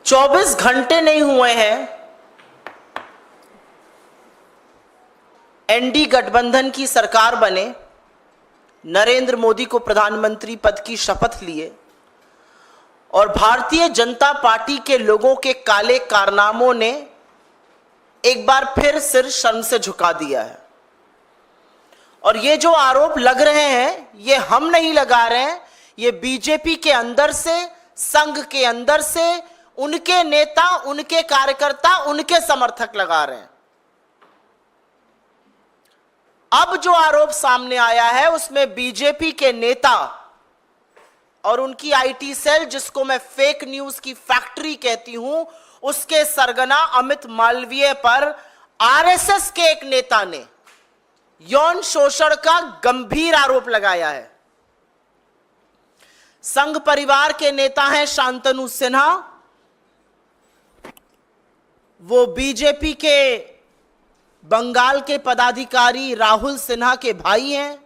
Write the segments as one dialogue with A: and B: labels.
A: 24 घंटे नहीं हुए हैं एनडी गठबंधन की सरकार बने, नरेंद्र मोदी को प्रधानमंत्री पद की शपथ लिए और भारतीय जनता पार्टी के लोगों के काले कारनामों ने एक बार फिर सिर शर्म से झुका दिया है। और ये जो आरोप लग रहे हैं ये हम नहीं लगा रहे हैं, ये बीजेपी के अंदर से, संघ के अंदर से उनके नेता, उनके कार्यकर्ता, उनके समर्थक लगा रहे हैं। अब जो आरोप सामने आया है उसमें बीजेपी के नेता और उनकी आईटी सेल, जिसको मैं फेक न्यूज की फैक्ट्री कहती हूं, उसके सरगना अमित मालवीय पर आरएसएस के एक नेता ने यौन शोषण का गंभीर आरोप लगाया है। संघ परिवार के नेता हैं शांतनु सिन्हा, वो बीजेपी के बंगाल के पदाधिकारी राहुल सिन्हा के भाई हैं,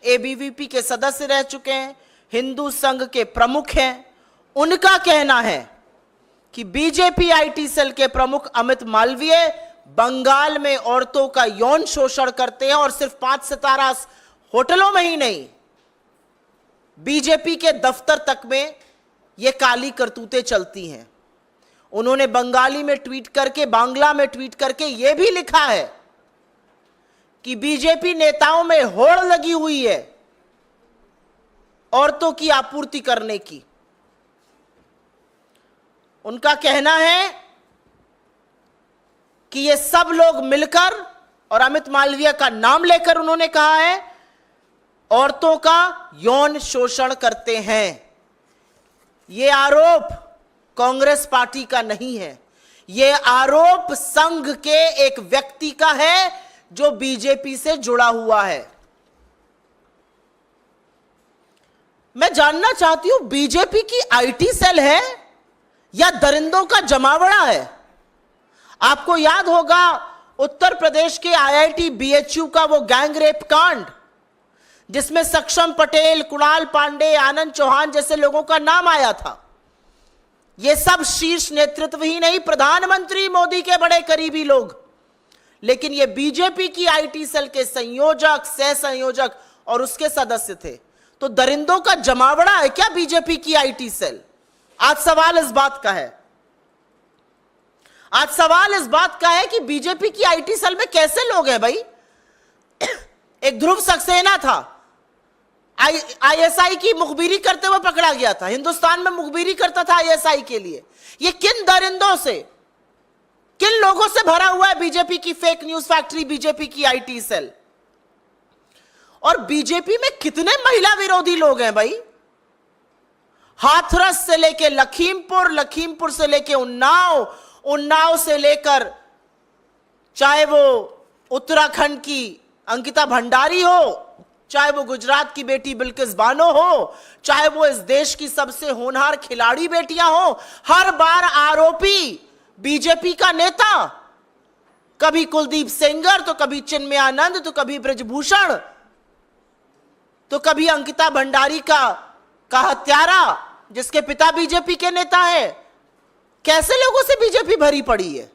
A: एबीवीपी के सदस्य रह चुके हैं, हिंदू संघ के प्रमुख हैं। उनका कहना है कि बीजेपी आईटी सेल के प्रमुख अमित मालवीय बंगाल में औरतों का यौन शोषण करते हैं और सिर्फ 5 सितारा होटलों में ही नहीं, बीजेपी के दफ्तर तक में यह काली करतूतें चलती हैं। उन्होंने बंगाली में ट्वीट करके, बांग्ला में ट्वीट करके यह भी लिखा है कि बीजेपी नेताओं में होड़ लगी हुई है औरतों की आपूर्ति करने की। उनका कहना है कि ये सब लोग मिलकर, और अमित मालवीय का नाम लेकर उन्होंने कहा है, औरतों का यौन शोषण करते हैं। ये आरोप कांग्रेस पार्टी का नहीं है, ये आरोप संघ के एक व्यक्ति का है जो बीजेपी से जुड़ा हुआ है। मैं जानना चाहती हूं, बीजेपी की आईटी सेल है या दरिंदों का जमावड़ा है? आपको याद होगा उत्तर प्रदेश के आईआईटी बीएचयू का वो गैंग रेप कांड, जिसमें सक्षम पटेल, कुणाल पांडे, आनंद चौहान जैसे लोगों का नाम आया था। ये सब शीर्ष नेतृत्व ही नहीं, प्रधानमंत्री मोदी के बड़े करीबी लोग, लेकिन ये बीजेपी की आईटी सेल के संयोजक, सह संयोजक और उसके सदस्य थे। तो दरिंदों का जमावड़ा है क्या बीजेपी की आईटी सेल? आज सवाल इस बात का है, आज सवाल इस बात का है कि बीजेपी की आईटी सेल में कैसे लोग हैं भाई? एक ध्रुव सक्सेना था, आईएसआई की मुखबिरी करते हुए पकड़ा गया था, हिंदुस्तान में मुखबिरी करता था आईएसआई के लिए। ये किन दरिंदों से, किन लोगों से भरा हुआ है बीजेपी की फेक न्यूज फैक्ट्री, बीजेपी की आईटी सेल? और बीजेपी में कितने महिला विरोधी लोग हैं भाई? हाथरस से लेके लखीमपुर, लखीमपुर से लेके उन्नाव, उन्नाव से लेकर चाहे वो उत्तराखंड की अंकिता भंडारी हो, चाहे वो गुजरात की बेटी बिल्किस बानो हो, चाहे वो इस देश की सबसे होनहार खिलाड़ी बेटियां हो, हर बार आरोपी बीजेपी का नेता, कभी कुलदीप सेंगर, तो कभी चिन्मय आनंद, तो कभी ब्रजभूषण, तो कभी अंकिता भंडारी का हत्यारा जिसके पिता बीजेपी के नेता है। कैसे लोगों से बीजेपी भरी पड़ी है?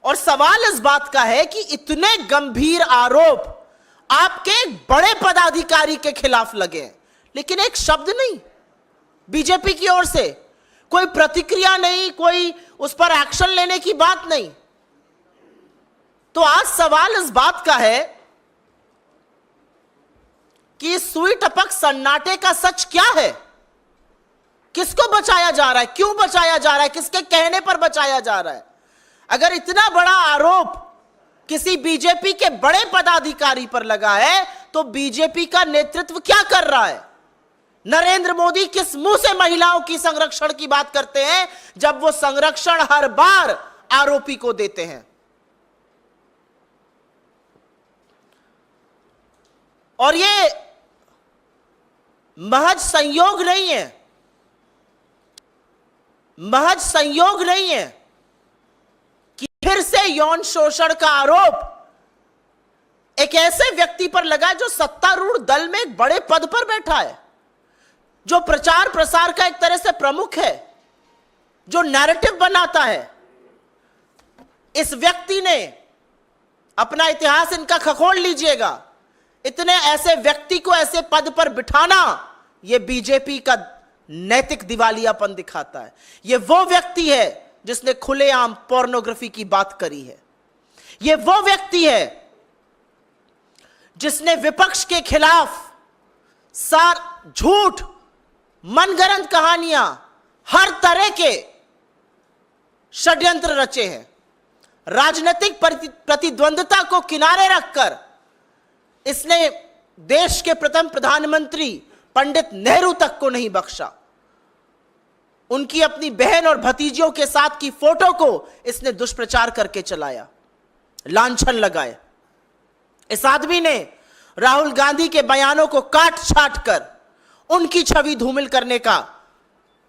A: और सवाल इस बात का है कि इतने गंभीर आरोप आपके बड़े पदाधिकारी के खिलाफ लगे, लेकिन एक शब्द नहीं बीजेपी की ओर से, कोई प्रतिक्रिया नहीं, कोई उस पर एक्शन लेने की बात नहीं। तो आज सवाल इस बात का है कि सुई टपक सन्नाटे का सच क्या है? किसको बचाया जा रहा है? क्यों बचाया जा रहा है? किसके कहने पर बचाया जा रहा है? अगर इतना बड़ा आरोप किसी बीजेपी के बड़े पदाधिकारी पर लगा है तो बीजेपी का नेतृत्व क्या कर रहा है? नरेंद्र मोदी किस मुंह से महिलाओं की संरक्षण की बात करते हैं जब वो संरक्षण हर बार आरोपी को देते हैं? और ये महज संयोग नहीं है, महज संयोग नहीं है कि फिर से यौन शोषण का आरोप एक ऐसे व्यक्ति पर लगा जो सत्तारूढ़ दल में एक बड़े पद पर बैठा है, जो प्रचार प्रसार का एक तरह से प्रमुख है, जो नैरेटिव बनाता है, इस व्यक्ति ने अपना इतिहास इनका खखोल लीजिएगा, इतने ऐसे व्यक्ति को ऐसे पद पर बिठाना यह बीजेपी का नैतिक दिवालियापन दिखाता है। यह वो व्यक्ति है जिसने खुलेआम पोर्नोग्राफी की बात करी है। यह वो व्यक्ति है जिसने विपक्ष के खिलाफ सार झूठ, मनगढ़ंत कहानियां, हर तरह के षड्यंत्र रचे हैं। राजनीतिक प्रतिद्वंद्विता को किनारे रखकर इसने देश के प्रथम प्रधानमंत्री पंडित नेहरू तक को नहीं बख्शा। उनकी अपनी बहन और भतीजियों के साथ की फोटो को इसने दुष्प्रचार करके चलाया, लांछन लगाए। इस आदमी ने राहुल गांधी के बयानों को काट छाट कर उनकी छवि धूमिल करने का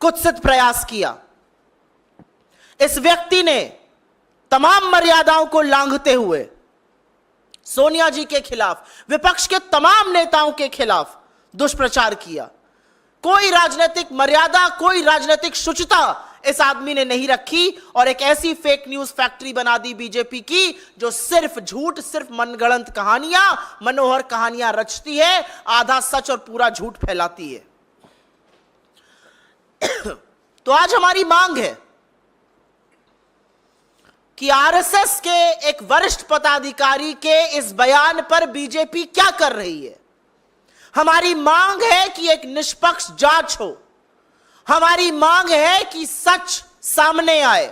A: कुत्सित प्रयास किया। इस व्यक्ति ने तमाम मर्यादाओं को लांघते हुए सोनिया जी के खिलाफ, विपक्ष के तमाम नेताओं के खिलाफ दुष्प्रचार किया। कोई राजनीतिक मर्यादा, कोई राजनीतिक शुचिता इस आदमी ने नहीं रखी और एक ऐसी फेक न्यूज फैक्ट्री बना दी बीजेपी की, जो सिर्फ झूठ, सिर्फ मनगढ़ंत कहानियां, मनोहर कहानियां रचती है, आधा सच और पूरा झूठ फैलाती है। तो आज हमारी मांग है कि आरएसएस के एक वरिष्ठ पदाधिकारी के इस बयान पर बीजेपी क्या कर रही है। हमारी मांग है कि एक निष्पक्ष जांच हो। हमारी मांग है कि सच सामने आए।